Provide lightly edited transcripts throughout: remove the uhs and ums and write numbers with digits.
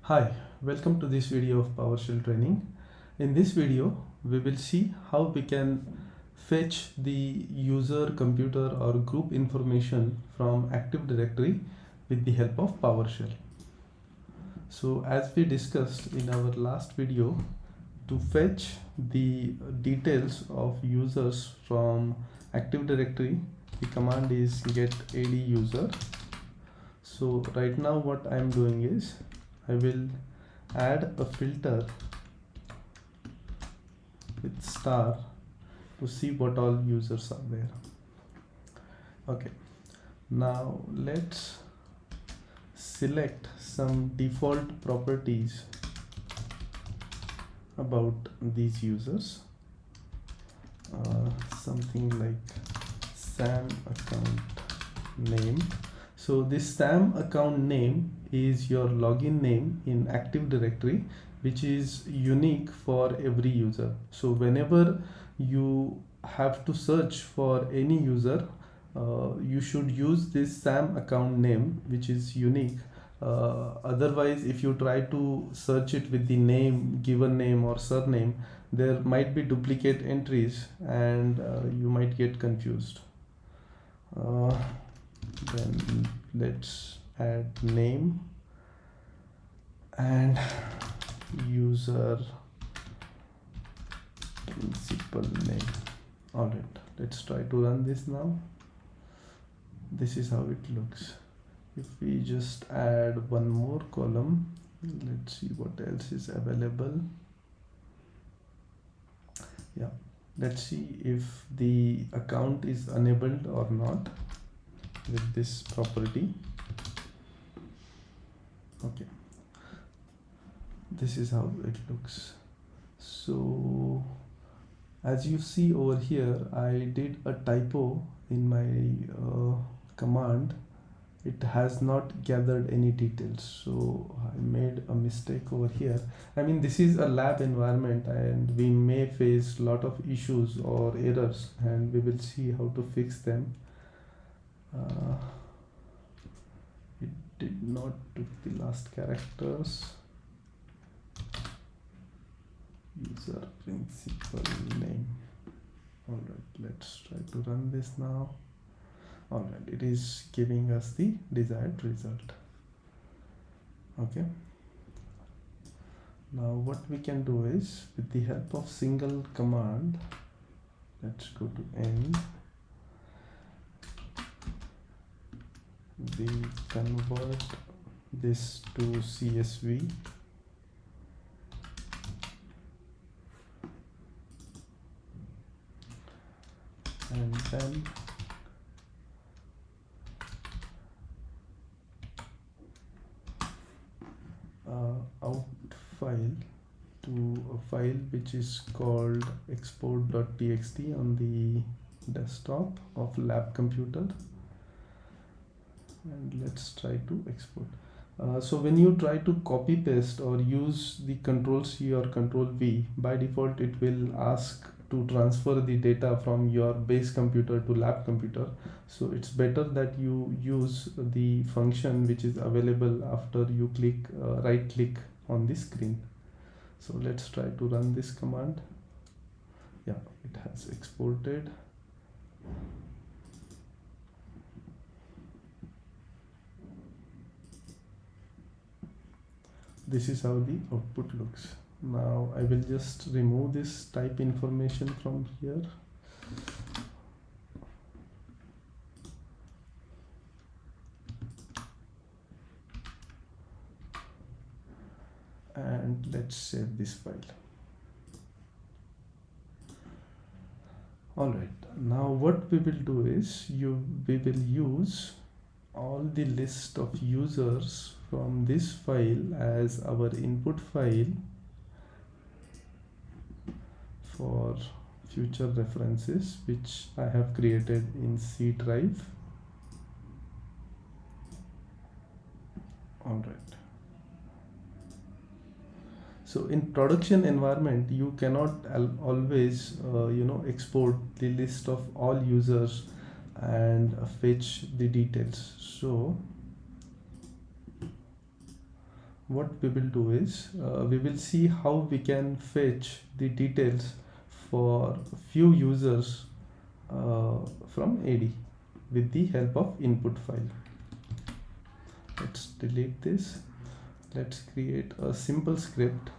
Hi, welcome to this video of PowerShell training. In this video, we will see how we can fetch the user, computer or group information from Active Directory with the help of PowerShell. So as we discussed in our last video, to fetch the details of users from Active Directory, the command is get AD user. So right now what I am doing is I will add a filter with star to see what all users are there. Okay, now let's select some default properties about these users. Something like SAM account name. So this SAM account name is your login name in Active Directory, which is unique for every user. So whenever you have to search for any user, you should use this SAM account name, which is unique. Otherwise, if you try to search it with the name, given name or surname, there might be duplicate entries and you might get confused. Then let's add name and user principal name. Alright, let's try to run this now. This is how it looks. If we just add one more column, let's see what else is available. Yeah, let's see if the account is enabled or not with this property. Okay, this is how it looks. So as you see over here, I did a typo in my command. It has not gathered any details, so I made a mistake over here. I mean, this is a lab environment and we may face a lot of issues or errors, and we will see how to fix them. It did not took the last characters. User principal name. Alright, let's try to run this now. Alright, it is giving us the desired result. Okay, now what we can do is, with the help of single command, let's go to end. We convert this to CSV. And then out file to a file which is called export.txt on the desktop of lab computer, and let's try to export. So when you try to copy paste or use the Ctrl+C or Ctrl+V, by default it will ask to transfer the data from your base computer to lab computer. So it's better that you use the function which is available after you click right click on the screen. So let's try to run this command. Yeah, it has exported. This is how the output looks. Now I will just remove this type information from here. And let's save this file. Alright, now what we will do is we will use all the list of users from this file as our input file for future references, which I have created in C drive. Alright. So in production environment, you cannot always export the list of all users and fetch the details. So what we will do is we will see how we can fetch the details for few users from AD with the help of input file. Let's delete this. Let's create a simple script.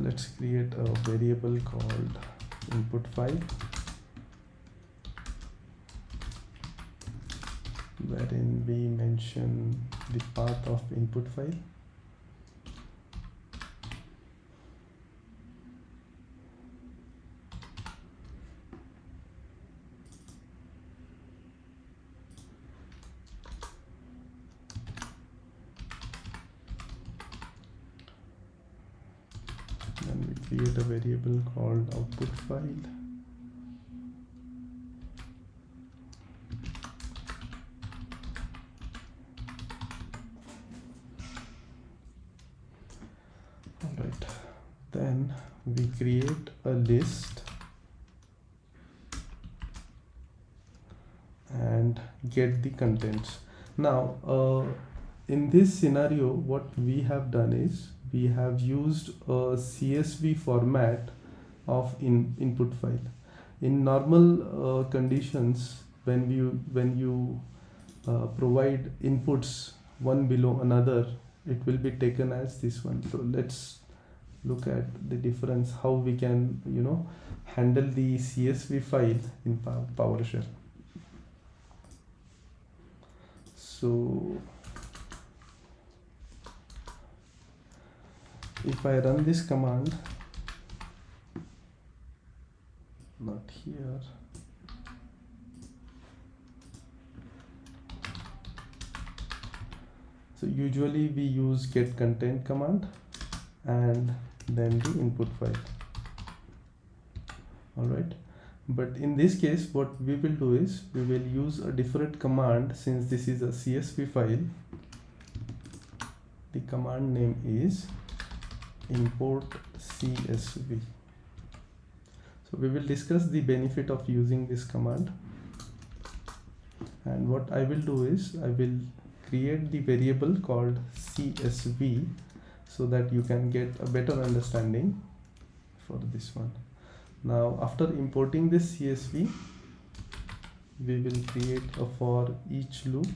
Let's create a variable called input file, wherein we mention the path of input file. Then we create a variable called output file. Alright, then we create a list and get the contents. Now in this scenario, what we have done is we have used a CSV format of input file. In normal conditions, when you provide inputs one below another, it will be taken as this one. So let's look at the difference, how we can handle the CSV file in PowerShell. So if I run this command, not here, so usually we use get content command and then the input file. Alright, but in this case what we will do is we will use a different command. Since this is a CSV file, the command name is import CSV. So we will discuss the benefit of using this command, and what I will do is I will create the variable called CSV so that you can get a better understanding for this one. Now after importing this CSV, we will create a for each loop.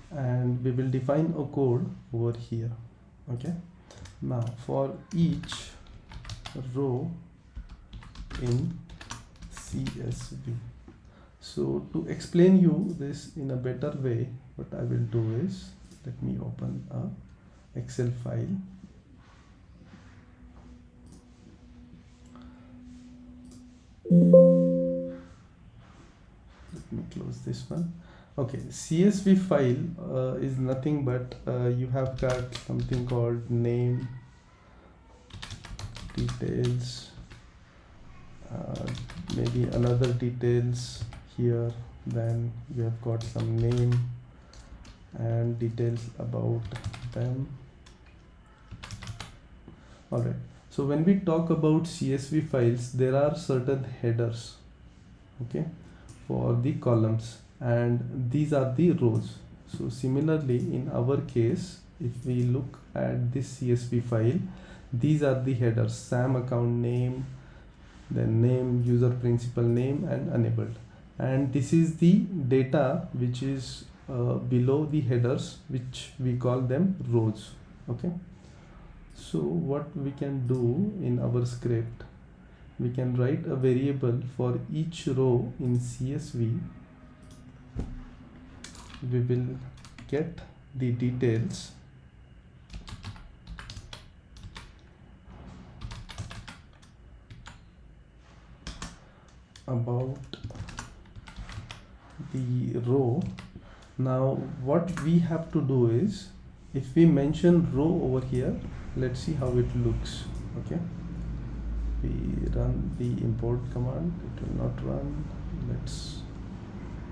And we will define a code over here. Okay, now for each row in CSV. So to explain you this in a better way, what I will do is, let me open a Excel file. Let me close this one. Okay, CSV file is nothing but you have got something called name, details, maybe another details here, then you have got some name and details about them. Alright, so when we talk about CSV files, there are certain headers, okay, for the columns, and these are the rows. So similarly in our case, if we look at this CSV file, these are the headers: SAM account name, then name, user principal name, and enabled. And this is the data which is below the headers, which we call them rows. Okay, so what we can do in our script, we can write a variable for each row in CSV. We will get the details about the row. Now what we have to do is, if we mention row over here, let's see how it looks. Okay, we run the import command, it will not run. let's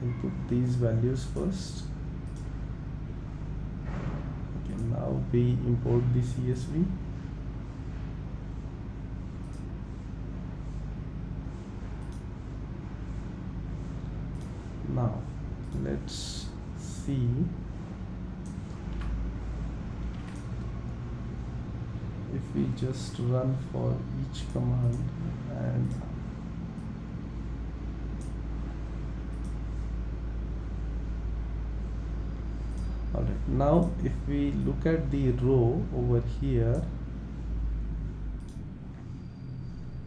input these values first. Okay, now we import the CSV. Now let's see if we just run for each command, and alright, now if we look at the row over here,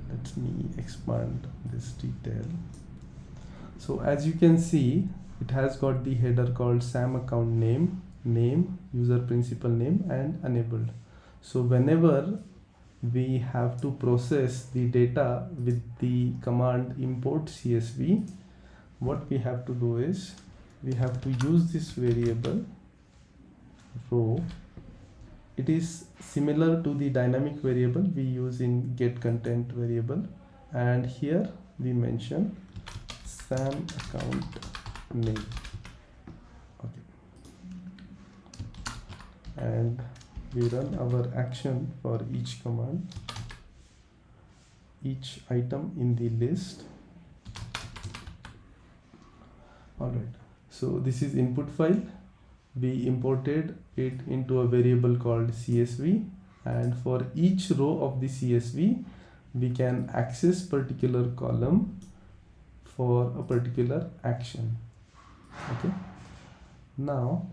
let me expand this detail. So as you can see, it has got the header called SAM account name, user principal name, and enabled. So whenever we have to process the data with the command import CSV, what we have to do is we have to use this variable row. It is similar to the dynamic variable we use in get content variable, and here we mention SAM account name. Okay, and we run our action for each command, each item in the list. Alright, so this is input file. We imported it into a variable called CSV, and for each row of the CSV we can access particular column for a particular action. Okay, now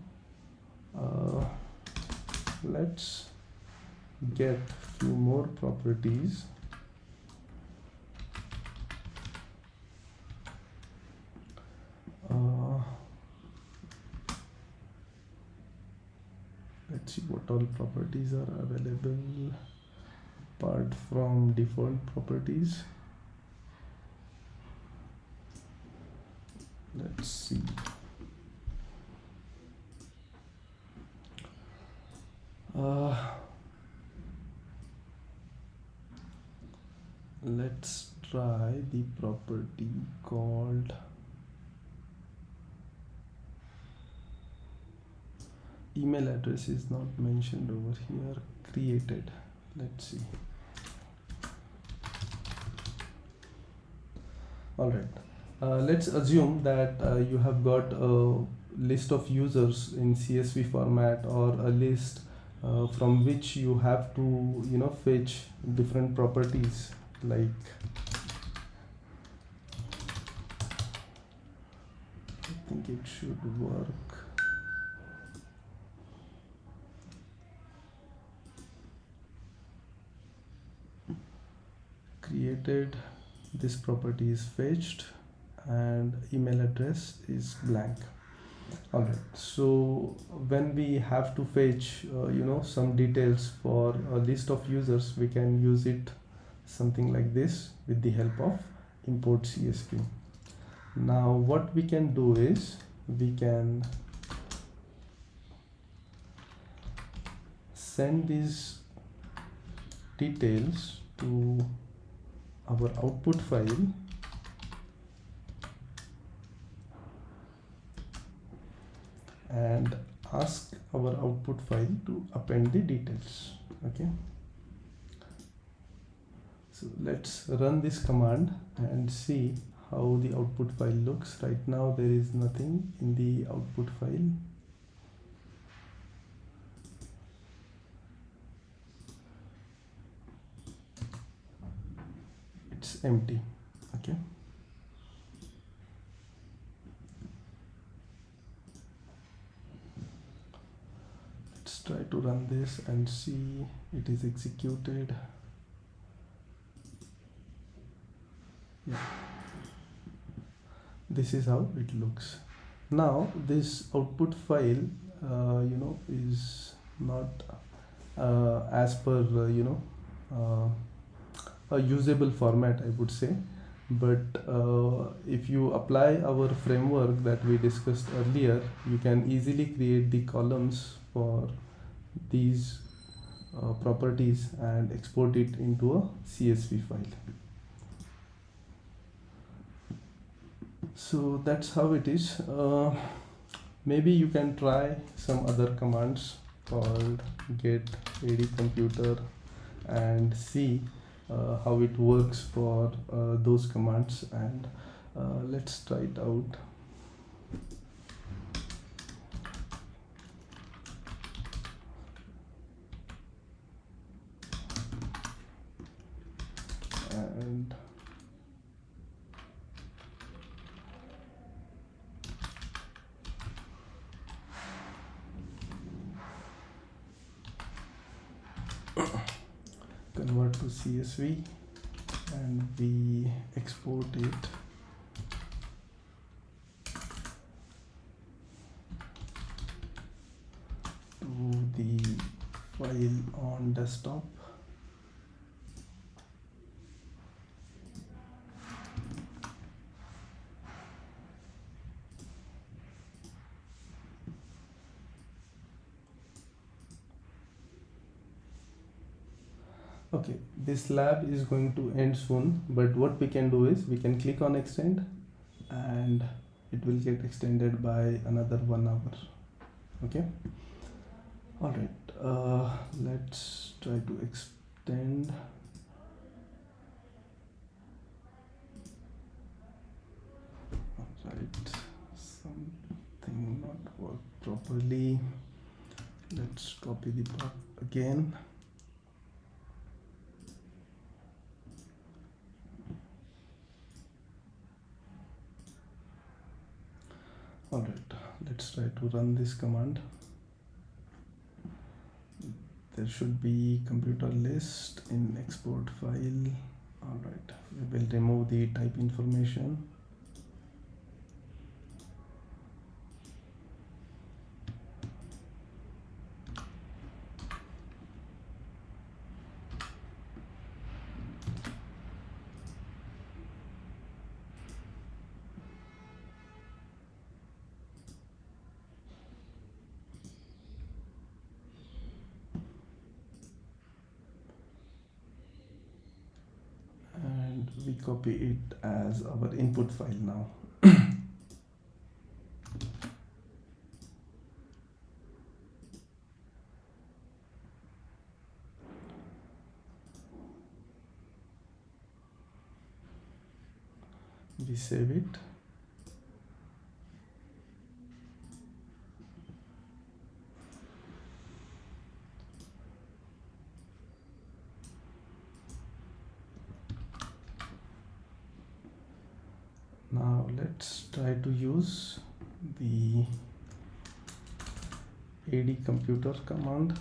let's get few more properties. Let's see what all properties are available apart from default properties. Let's see. Let's try the property called email address is not mentioned over here. Created. Let's see. Alright. Let's assume that you have got a list of users in CSV format, or a list from which you have to fetch different properties, like I think it should work. Created, this property is fetched, and email address is blank. Alright, so when we have to fetch some details for a list of users, we can use it something like this with the help of import CSV. Now what we can do is we can send these details to our output file, and ask our output file to append the details. Okay, so let's run this command and see how the output file looks. Right now there is nothing in the output file. It's empty. Okay, let's try to run this and see it is executed. Yeah, this is how it looks. Now this output file is not as per a usable format, I would say, but if you apply our framework that we discussed earlier, you can easily create the columns for these properties and export it into a CSV file. So that's how it is. Maybe you can try some other commands called get AD computer and see how it works for those commands, and let's try it out. And convert to CSV, and we export it to the file on desktop. Okay, this lab is going to end soon, but what we can do is we can click on extend and it will get extended by another 1 hour. Okay, all right, let's try to extend. All right, something not worked properly. Let's copy the path again. All right, let's try to run this command. There should be computer list in export file. All right, we will remove the type information. And we copy it as our input file now. We save it. Now let's try to use the AD computer command.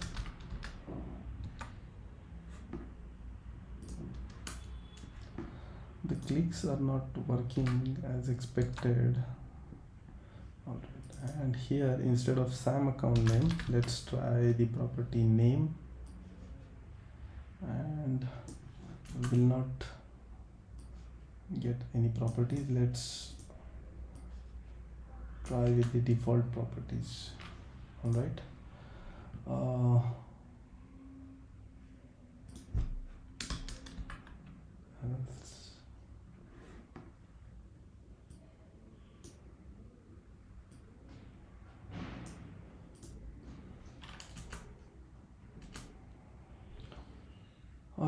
The clicks are not working as expected. All right, and here instead of SAM account name, let's try the property name, and we will not get any properties. Let's try with the default properties. All right, all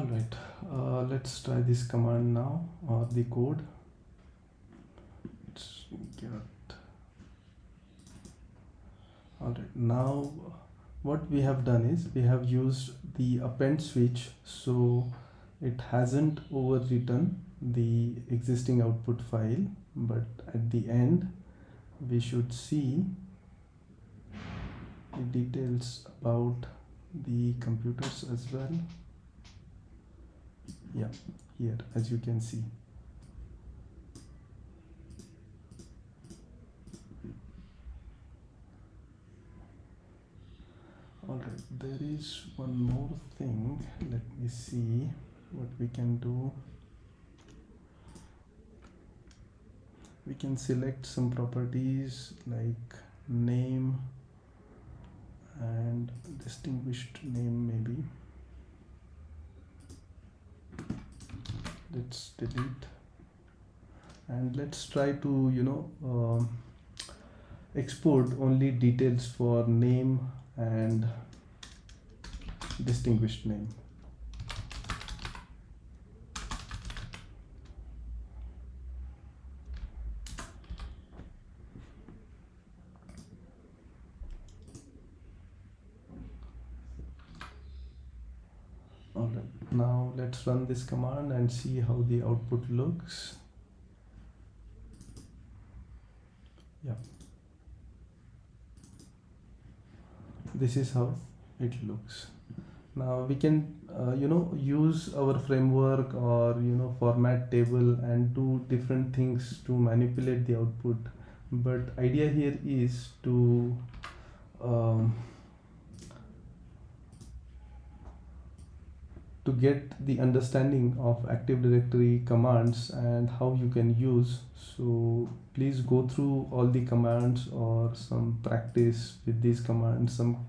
right, let's try this command now, or the code. Let's get. All right, now what we have done is we have used the append switch, so it hasn't overwritten the existing output file, but at the end we should see the details about the computers as well. Yeah, here as you can see. All right, there is one more thing. Let me see what we can do. We can select some properties like name and distinguished name maybe. Let's delete. and let's try to export only details for name and distinguished name. Alright, now let's run this command and see how the output looks. Yeah, this is how it looks. Now we can use our framework or format table and do different things to manipulate the output, but idea here is to get the understanding of Active Directory commands and how you can use. So please go through all the commands or some practice with these commands, some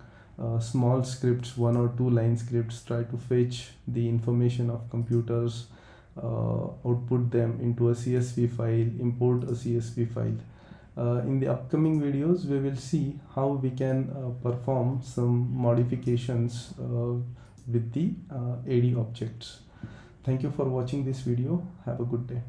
small scripts, 1 or 2 line scripts. Try to fetch the information of computers, output them into a CSV file, import a CSV file. In the upcoming videos we will see how we can perform some modifications with the AD objects. Thank you for watching this video. Have a good day.